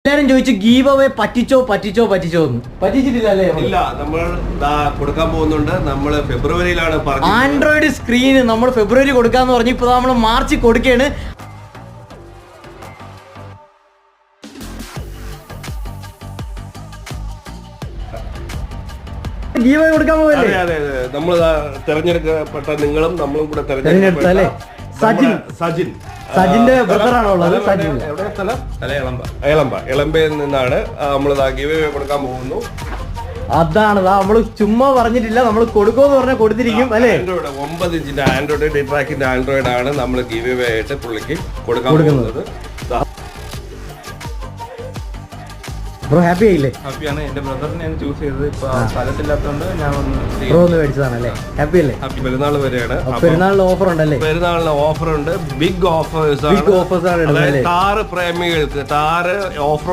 എല്ലാരും ചോദിച്ചു give away പറ്റിച്ചോ പറ്റിച്ചിട്ടില്ലല്ലേ? ഇല്ല, നമ്മൾ കൊടുക്കാൻ പോകുന്നുണ്ട്. നമ്മൾ ഫെബ്രുവരിയിലാണ് ആൻഡ്രോയിഡ് സ്ക്രീൻ നമ്മൾ ഫെബ്രുവരി കൊടുക്കാന്ന് പറഞ്ഞു. ഇപ്പൊ നമ്മൾ മാർച്ച് കൊടുക്കുകയാണ്. ഗീവ് കൊടുക്കാൻ പോകല്ലേ? അതെ, നമ്മൾ തെരഞ്ഞെടുക്കപ്പെട്ട നിങ്ങളും നമ്മളും കൂടെ തെരഞ്ഞെടുത്തല്ലേ? സജിന്റെ ബ്രദറാണോ ഉള്ളത്? സജിൻ എവിടെ സ്ഥലം? എളമ്പയിൽ നിന്നാണ് നമ്മൾ ഗീവ് കൊടുക്കാൻ പോകുന്നു. അതാണ് നമ്മള് ചുമ്മാ പറഞ്ഞിട്ടില്ല, നമ്മൾ കൊടുക്കുമെന്ന് പറഞ്ഞാൽ കൊടുത്തിരിക്കും അല്ലേ? 9 ഇഞ്ചിന്റെ ആൻഡ്രോയിഡ് ഡിട്രാക്കിന്റെ ആൻഡ്രോയിഡ് ആണ് നമ്മൾ ഗീവ് ആയിട്ട് പുള്ളിക്ക് കൊടുക്കാൻ പോകുന്നത്. ബ്രോ ഹാപ്പി ആയില്ലേ? ഹാപ്പിയാണ്. എന്റെ ബ്രദറിനെ ഞാൻ ചൂസ് ചെയ്തത്. ഇപ്പൊ സ്ഥലത്തില്ലാത്തതുകൊണ്ട് ഞാൻ ബ്രോ ഒന്ന് മേടിച്ചതാണല്ലേ? ഹാപ്പി അല്ലേ? പെരുന്നാൾ വരെയാണ്. പെരുന്നാളിന് ഓഫർ ഉണ്ടല്ലേ? പെരുന്നാളിന് ഓഫർ ഉണ്ട്. ബിഗ് ഓഫേഴ്സ് ആണ്. കാറ് പ്രേമികൾക്ക് ഓഫർ